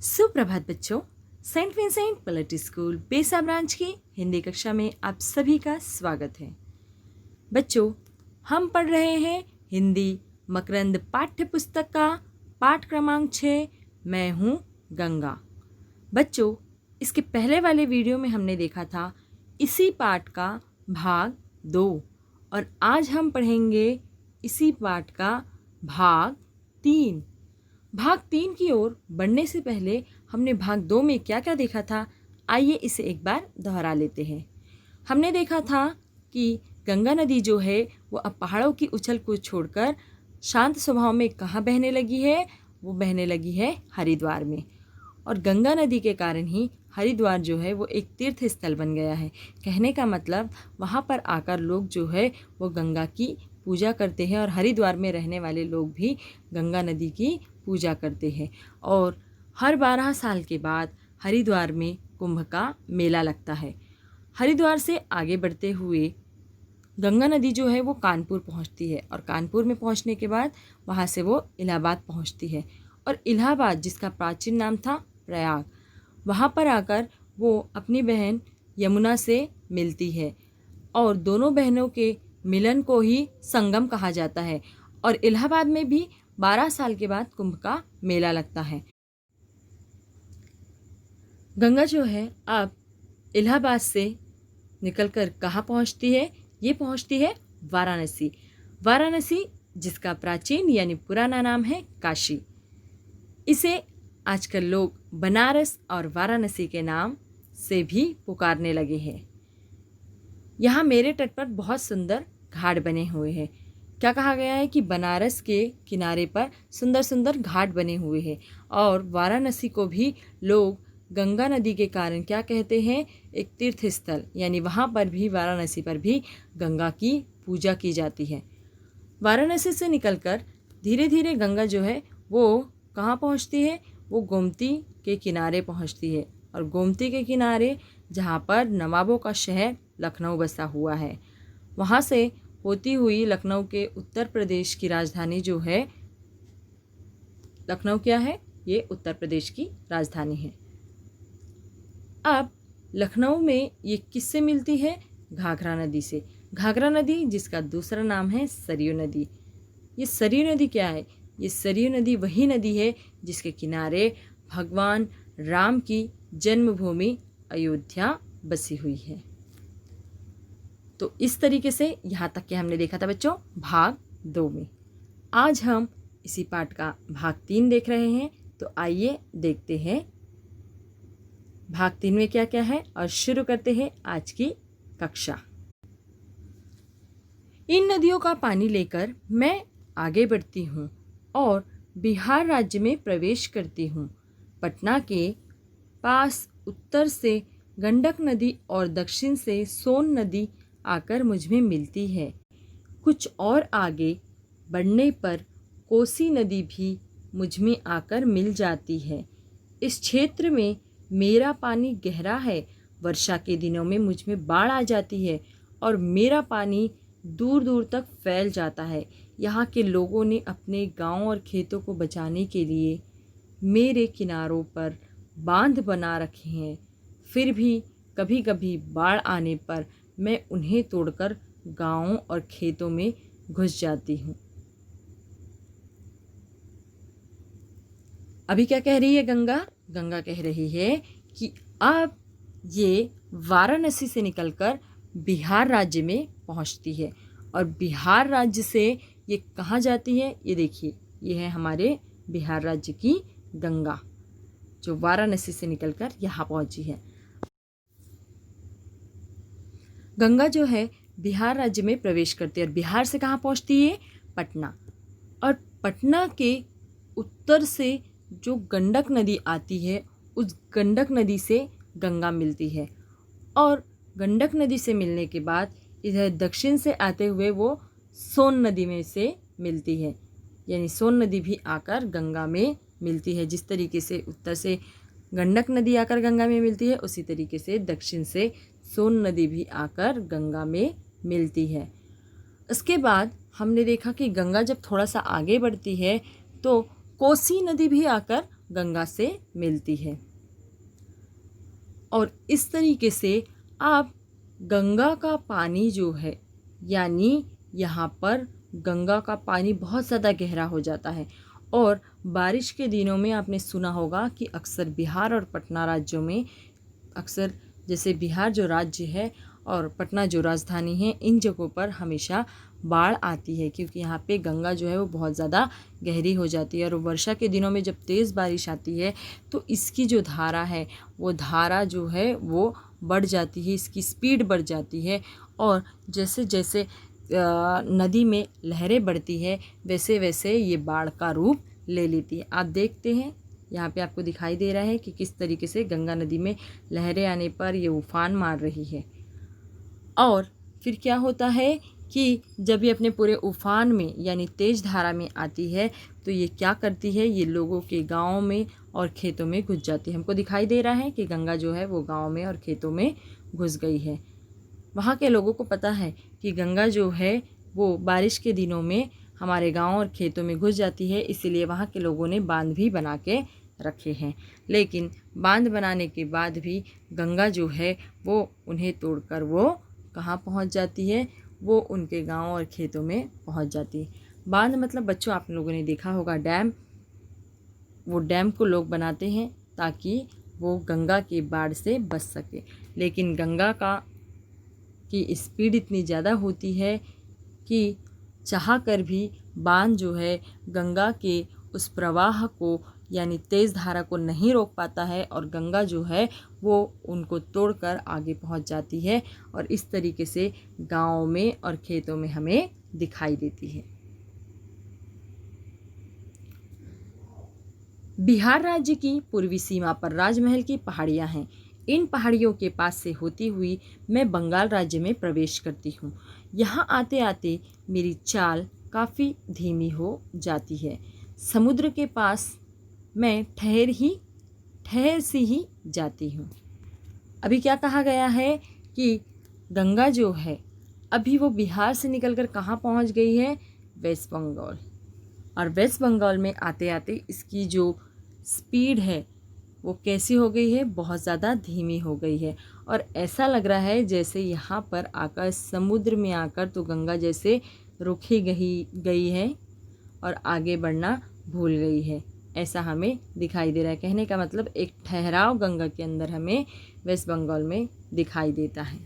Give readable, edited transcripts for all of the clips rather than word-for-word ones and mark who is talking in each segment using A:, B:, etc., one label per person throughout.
A: सुप्रभात बच्चों। Saint Vincent public school Besa branch की हिंदी कक्षा में आप सभी का स्वागत है। बच्चों, हम पढ़ रहे हैं हिंदी मकरंद पाठ्य पुस्तक का पाठ क्रमांक 6, मैं हूँ गंगा। बच्चों, इसके पहले वाले वीडियो में हमने देखा था इसी पाठ का भाग 2 और आज हम पढ़ेंगे इसी पाठ का भाग 3। भाग 3 की ओर बढ़ने से पहले हमने भाग 2 में क्या क्या देखा था, आइए इसे एक बार दोहरा लेते हैं। हमने देखा था कि गंगा नदी जो है वो अब पहाड़ों की उछल को छोड़कर शांत स्वभाव में कहाँ बहने लगी है, वो बहने लगी है हरिद्वार में। और गंगा नदी के कारण ही हरिद्वार जो है वो एक तीर्थ स्थल बन गया है। कहने का मतलब वहाँ पर आकर लोग जो है वो गंगा की पूजा करते हैं और हरिद्वार में रहने वाले लोग भी गंगा नदी की पूजा करते हैं। और हर 12 साल के बाद हरिद्वार में कुंभ का मेला लगता है। हरिद्वार से आगे बढ़ते हुए गंगा नदी जो है वो कानपुर पहुंचती है और कानपुर में पहुंचने के बाद वहां से वो इलाहाबाद पहुंचती है और इलाहाबाद जिसका प्राचीन नाम था प्रयाग, वहां पर आकर वो अपनी बहन यमुना से मिलती है और दोनों बहनों के मिलन को ही संगम कहा जाता है। और इलाहाबाद में भी 12 साल के बाद कुंभ का मेला लगता है। गंगा जो है अब इलाहाबाद से निकलकर कहाँ पहुँचती है, ये पहुँचती है वाराणसी। वाराणसी जिसका प्राचीन यानी पुराना नाम है काशी। इसे आजकल लोग बनारस और वाराणसी के नाम से भी पुकारने लगे हैं। यहाँ मेरे तट पर बहुत सुंदर घाट बने हुए हैं। क्या कहा गया है कि बनारस के किनारे पर सुंदर सुंदर घाट बने हुए हैं और वाराणसी को भी लोग गंगा नदी के कारण क्या कहते हैं, एक तीर्थ स्थल, यानी वहाँ पर भी वाराणसी पर भी गंगा की पूजा की जाती है। वाराणसी से निकलकर धीरे धीरे गंगा जो है वो कहाँ पहुँचती है, वो गोमती के किनारे पहुँचती है और गोमती के किनारे जहाँ पर नवाबों का शहर लखनऊ बसा हुआ है, वहाँ से होती हुई लखनऊ के उत्तर प्रदेश की राजधानी जो है, लखनऊ क्या है, ये उत्तर प्रदेश की राजधानी है। अब लखनऊ में ये किससे मिलती है, घाघरा नदी से। घाघरा नदी जिसका दूसरा नाम है सरयू नदी। ये सरयू नदी क्या है, ये सरयू नदी वही नदी है जिसके किनारे भगवान राम की जन्मभूमि अयोध्या बसी हुई है। तो इस तरीके से यहाँ तक के हमने देखा था बच्चों भाग 2 में। आज हम इसी पाठ का भाग 3 देख रहे हैं, तो आइए देखते हैं भाग 3 में क्या क्या है और शुरू करते हैं आज की कक्षा। इन नदियों का पानी लेकर मैं आगे बढ़ती हूँ और बिहार राज्य में प्रवेश करती हूँ। पटना के पास उत्तर से गंडक नदी और दक्षिण से सोन नदी आकर मुझ में मिलती है। कुछ और आगे बढ़ने पर कोसी नदी भी मुझ में आकर मिल जाती है। इस क्षेत्र में मेरा पानी गहरा है। वर्षा के दिनों में मुझ में बाढ़ आ जाती है और मेरा पानी दूर दूर तक फैल जाता है। यहाँ के लोगों ने अपने गांव और खेतों को बचाने के लिए मेरे किनारों पर बांध बना रखे हैं। फिर भी कभी कभी बाढ़ आने पर मैं उन्हें तोड़कर गांवों और खेतों में घुस जाती हूँ। अभी क्या कह रही है गंगा? गंगा कह रही है कि अब ये वाराणसी से निकलकर बिहार राज्य में पहुँचती है और बिहार राज्य से ये कहाँ जाती है, ये देखिए, ये है हमारे बिहार राज्य की गंगा जो वाराणसी से निकलकर यहाँ पहुँची है। गंगा जो है बिहार राज्य में प्रवेश करती है और बिहार से कहाँ पहुँचती है, पटना। और पटना के उत्तर से जो गंडक नदी आती है, उस गंडक नदी से गंगा मिलती है और गंडक नदी से मिलने के बाद इधर दक्षिण से आते हुए वो सोन नदी में से मिलती है, यानी सोन नदी भी आकर गंगा में मिलती है। जिस तरीके से उत्तर से गंडक नदी आकर गंगा में मिलती है, उसी तरीके से दक्षिण से सोन नदी भी आकर गंगा में मिलती है। इसके बाद हमने देखा कि गंगा जब थोड़ा सा आगे बढ़ती है तो कोसी नदी भी आकर गंगा से मिलती है। और इस तरीके से आप गंगा का पानी जो है, यानी यहाँ पर गंगा का पानी बहुत ज़्यादा गहरा हो जाता है। और बारिश के दिनों में आपने सुना होगा कि अक्सर बिहार और पटना राज्यों में, अक्सर जैसे बिहार जो राज्य है और पटना जो राजधानी है, इन जगहों पर हमेशा बाढ़ आती है, क्योंकि यहाँ पे गंगा जो है वो बहुत ज़्यादा गहरी हो जाती है। और वर्षा के दिनों में जब तेज़ बारिश आती है तो इसकी जो धारा है, वो धारा जो है वो बढ़ जाती है, इसकी स्पीड बढ़ जाती है। और जैसे जैसे नदी में लहरें बढ़ती है, वैसे वैसे ये बाढ़ का रूप ले लेती है। आप देखते हैं यहाँ पे आपको दिखाई दे रहा है कि किस तरीके से गंगा नदी में लहरें आने पर ये उफान मार रही है। और फिर क्या होता है कि जब ये अपने पूरे उफान में यानी तेज़ धारा में आती है तो ये क्या करती है, ये लोगों के गाँव में और खेतों में घुस जाती है। हमको दिखाई दे रहा है कि गंगा जो है वो गाँव में और खेतों में घुस गई है। वहाँ के लोगों को पता है कि गंगा जो है वो बारिश के दिनों में हमारे गांव और खेतों में घुस जाती है, इसीलिए वहाँ के लोगों ने बांध भी बना के रखे हैं। लेकिन बांध बनाने के बाद भी गंगा जो है वो उन्हें तोड़कर वो कहाँ पहुँच जाती है, वो उनके गांव और खेतों में पहुँच जाती है। बांध मतलब बच्चों आप लोगों ने देखा होगा डैम, वो डैम को लोग बनाते हैं ताकि वो गंगा की बाढ़ से बच सके। लेकिन गंगा की स्पीड इतनी ज़्यादा होती है कि चाह कर भी बांध जो है गंगा के उस प्रवाह को यानी तेज़ धारा को नहीं रोक पाता है, और गंगा जो है वो उनको तोड़कर आगे पहुंच जाती है और इस तरीके से गाँव में और खेतों में हमें दिखाई देती है। बिहार राज्य की पूर्वी सीमा पर राजमहल की पहाड़ियाँ हैं। इन पहाड़ियों के पास से होती हुई मैं बंगाल राज्य में प्रवेश करती हूँ। यहाँ आते आते मेरी चाल काफ़ी धीमी हो जाती है। समुद्र के पास मैं ठहर सी ही जाती हूँ। अभी क्या कहा गया है कि गंगा जो है अभी वो बिहार से निकलकर कहाँ पहुँच गई है, वेस्ट बंगाल। और वेस्ट बंगाल में आते आते इसकी जो स्पीड है वो कैसी हो गई है, बहुत ज़्यादा धीमी हो गई है। और ऐसा लग रहा है जैसे यहाँ पर आकर समुद्र में आकर तो गंगा जैसे रुकी गई है और आगे बढ़ना भूल गई है, ऐसा हमें दिखाई दे रहा है। कहने का मतलब एक ठहराव गंगा के अंदर हमें वेस्ट बंगाल में दिखाई देता है।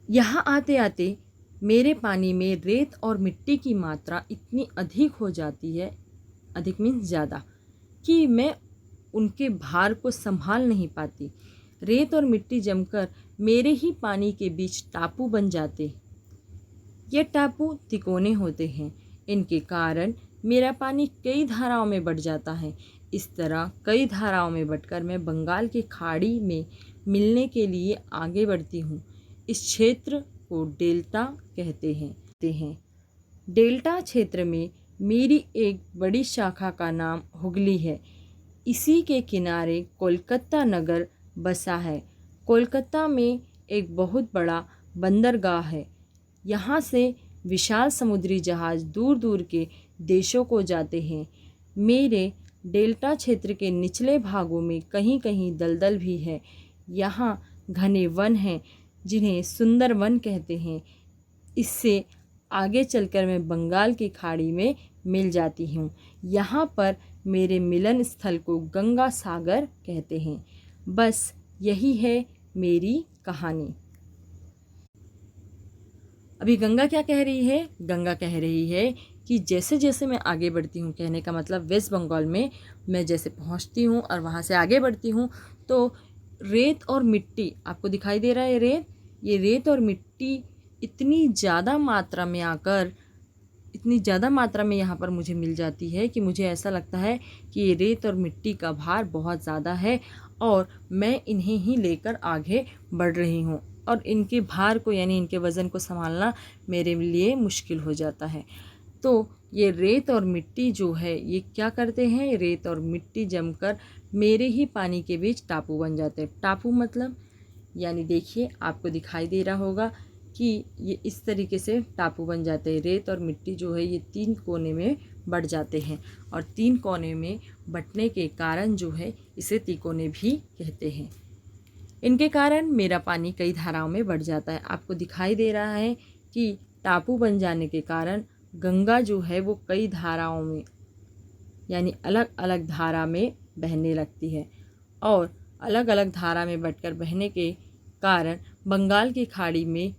A: यहाँ आते आते मेरे पानी में रेत और मिट्टी की मात्रा इतनी अधिक हो जाती है, अधिक मीन्स ज़्यादा, कि मैं उनके भार को संभाल नहीं पाती। रेत और मिट्टी जमकर मेरे ही पानी के बीच टापू बन जाते। ये टापू तिकोने होते हैं, इनके कारण मेरा पानी कई धाराओं में बढ़ जाता है। इस तरह कई धाराओं में बढ़कर मैं बंगाल की खाड़ी में मिलने के लिए आगे बढ़ती हूँ। इस क्षेत्र को डेल्टा कहते हैं। डेल्टा क्षेत्र में मेरी एक बड़ी शाखा का नाम हुगली है। इसी के किनारे कोलकाता नगर बसा है। कोलकाता में एक बहुत बड़ा बंदरगाह है। यहाँ से विशाल समुद्री जहाज़ दूर दूर के देशों को जाते हैं। मेरे डेल्टा क्षेत्र के निचले भागों में कहीं कहीं दलदल भी है। यहाँ घने वन हैं जिन्हें सुंदर वन कहते हैं। इससे आगे चलकर मैं बंगाल की खाड़ी में मिल जाती हूँ। यहाँ पर मेरे मिलन स्थल को गंगा सागर कहते हैं। बस यही है मेरी कहानी। अभी गंगा क्या कह रही है? गंगा कह रही है कि जैसे जैसे मैं आगे बढ़ती हूँ, कहने का मतलब वेस्ट बंगाल में मैं जैसे पहुँचती हूँ और वहाँ से आगे बढ़ती हूँ तो रेत और मिट्टी आपको दिखाई दे रहा है। ये रेत और मिट्टी इतनी ज़्यादा मात्रा में यहाँ पर मुझे मिल जाती है कि मुझे ऐसा लगता है कि ये रेत और मिट्टी का भार बहुत ज़्यादा है और मैं इन्हें ही लेकर आगे बढ़ रही हूँ, और इनके भार को यानी इनके वज़न को संभालना मेरे लिए मुश्किल हो जाता है। तो ये रेत और मिट्टी जो है ये क्या करते हैं, रेत और मिट्टी जमकर मेरे ही पानी के बीच टापू बन जाते हैं। टापू मतलब यानी देखिए आपको दिखाई दे रहा होगा कि ये इस तरीके से टापू बन जाते हैं। रेत और मिट्टी जो है ये 3 कोने में बट जाते हैं और 3 कोने में बटने के कारण जो है इसे तिकोने भी कहते हैं। इनके कारण मेरा पानी कई धाराओं में बढ़ जाता है। आपको दिखाई दे रहा है कि टापू बन जाने के कारण गंगा जो है वो कई धाराओं में यानी अलग अलग धारा में बहने लगती है और अलग अलग धारा में बटकर बहने के कारण बंगाल की खाड़ी में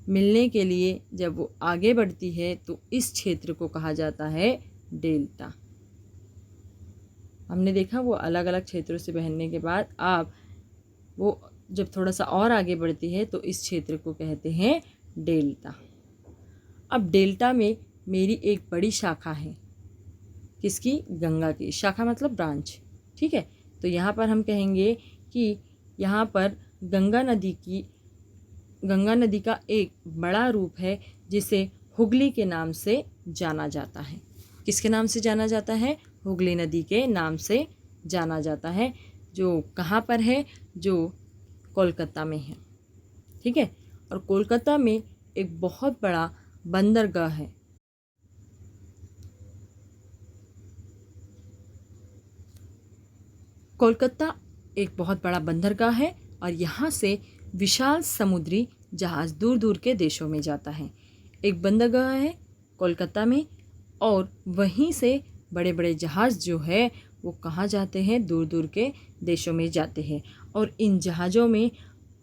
A: मिलने के लिए जब वो आगे बढ़ती है तो इस क्षेत्र को कहा जाता है डेल्टा। हमने देखा वो अलग अलग क्षेत्रों से बहने के बाद अब वो जब थोड़ा सा और आगे बढ़ती है तो इस क्षेत्र को कहते हैं डेल्टा। अब डेल्टा में मेरी एक बड़ी शाखा है, किसकी? गंगा की। शाखा मतलब ब्रांच, ठीक है। तो यहाँ पर हम कहेंगे कि यहाँ पर गंगा नदी का एक बड़ा रूप है जिसे हुगली के नाम से जाना जाता है। किसके नाम से जाना जाता है? हुगली नदी के नाम से जाना जाता है, जो कहाँ पर है? जो कोलकाता में है, ठीक है। और कोलकाता में एक बहुत बड़ा बंदरगाह है। कोलकाता एक बहुत बड़ा बंदरगाह है और यहाँ से विशाल समुद्री जहाज़ दूर दूर के देशों में जाता है। एक बंदरगाह है कोलकाता में और वहीं से बड़े बड़े जहाज़ जो है वो कहाँ जाते हैं? दूर दूर के देशों में जाते हैं। और इन जहाज़ों में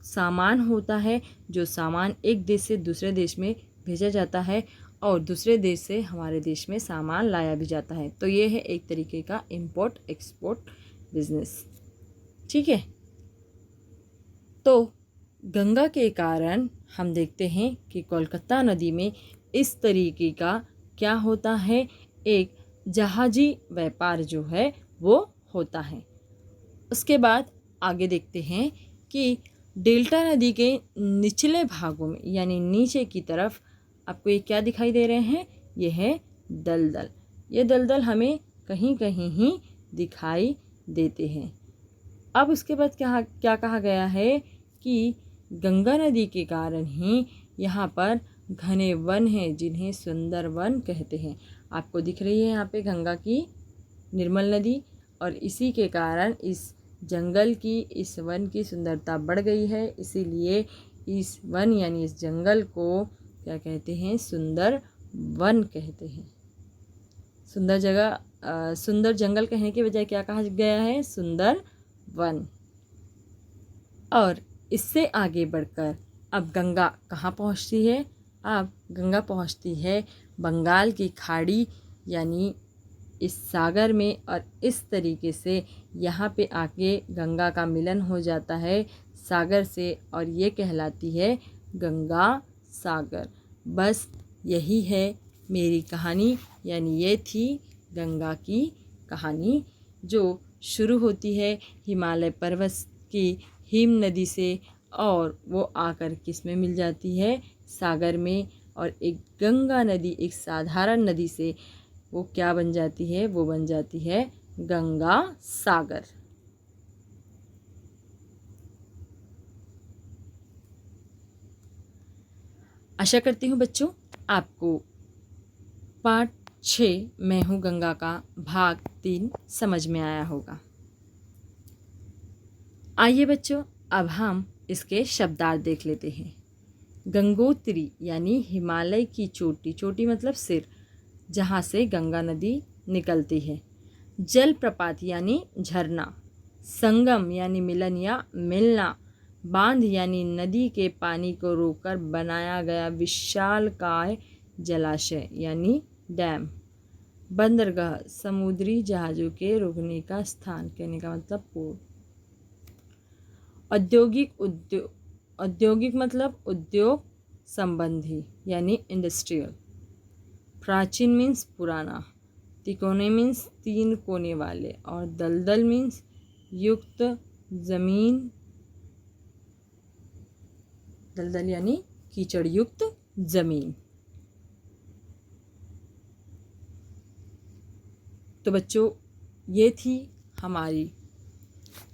A: सामान होता है, जो सामान एक देश से दूसरे देश में भेजा जाता है और दूसरे देश से हमारे देश में सामान लाया भी जाता है। तो ये है एक तरीके का इम्पोर्ट एक्सपोर्ट बिजनेस, ठीक है। तो गंगा के कारण हम देखते हैं कि कोलकाता नदी में इस तरीके का क्या होता है? एक जहाजी व्यापार जो है वो होता है। उसके बाद आगे देखते हैं कि डेल्टा नदी के निचले भागों में यानी नीचे की तरफ आपको ये क्या दिखाई दे रहे हैं? ये है दलदल। ये दलदल हमें कहीं कहीं ही दिखाई देते हैं। अब उसके बाद क्या कहा गया है कि गंगा नदी के कारण ही यहाँ पर घने वन हैं जिन्हें सुंदर वन कहते हैं। आपको दिख रही है यहाँ पे गंगा की निर्मल नदी और इसी के कारण इस जंगल की, इस वन की सुंदरता बढ़ गई है। इसीलिए इस वन यानी इस जंगल को क्या कहते हैं? सुंदर वन कहते हैं। सुंदर जगह सुंदर जंगल कहने के बजाय क्या कहा गया है? सुंदर वन। और इससे आगे बढ़कर अब गंगा कहाँ पहुँचती है? अब गंगा पहुँचती है बंगाल की खाड़ी यानी इस सागर में और इस तरीके से यहाँ पे आके गंगा का मिलन हो जाता है सागर से और ये कहलाती है गंगा सागर। बस यही है मेरी कहानी, यानी ये थी गंगा की कहानी जो शुरू होती है हिमालय पर्वत की हिम नदी से और वो आकर किस में मिल जाती है? सागर में। और एक गंगा नदी एक साधारण नदी से वो क्या बन जाती है? वो बन जाती है गंगा सागर। आशा करती हूँ बच्चों आपको पाठ 6 मैं हूँ गंगा का भाग 3 समझ में आया होगा। आइए बच्चों अब हम इसके शब्दार्थ देख लेते हैं। गंगोत्री यानी हिमालय की चोटी, चोटी मतलब सिर, जहाँ से गंगा नदी निकलती है। जलप्रपात यानी झरना। संगम यानी मिलन या मिलना। बांध यानी नदी के पानी को रोककर बनाया गया विशालकाय जलाशय यानी डैम। बंदरगाह समुद्री जहाज़ों के रुकने का स्थान, कहने का मतलब पोर्ट। औद्योगिक मतलब उद्योग संबंधी यानी इंडस्ट्रियल। प्राचीन मीन्स पुराना। तिकोने मीन्स 3 कोने वाले और दलदल मीन्स युक्त जमीन, दलदल यानी कीचड़ युक्त जमीन। तो बच्चों ये थी हमारी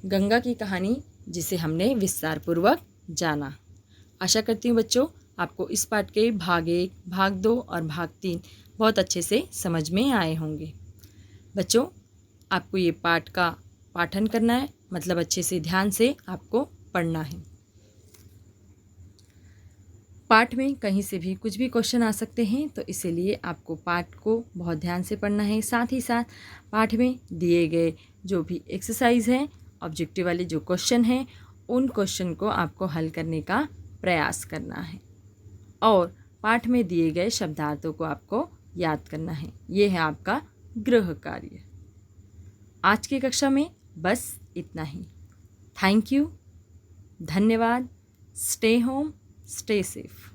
A: गंगा की कहानी जिसे हमने विस्तार पूर्वक जाना। आशा करती हूँ बच्चों आपको इस पाठ के भाग 1, भाग 2 और भाग 3 बहुत अच्छे से समझ में आए होंगे। बच्चों, आपको ये पाठ का पाठन करना है, मतलब अच्छे से ध्यान से आपको पढ़ना है। पाठ में कहीं से भी कुछ भी क्वेश्चन आ सकते हैं, तो इसीलिए आपको पाठ को बहुत ध्यान से पढ़ना है। साथ ही साथ पाठ में दिए गए जो भी एक्सरसाइज हैं, ऑब्जेक्टिव वाले जो क्वेश्चन हैं, उन क्वेश्चन को आपको हल करने का प्रयास करना है और पाठ में दिए गए शब्दार्थों को आपको याद करना है। ये है आपका गृह कार्य। आज की कक्षा में बस इतना ही। थैंक यू, धन्यवाद। Stay home, stay safe.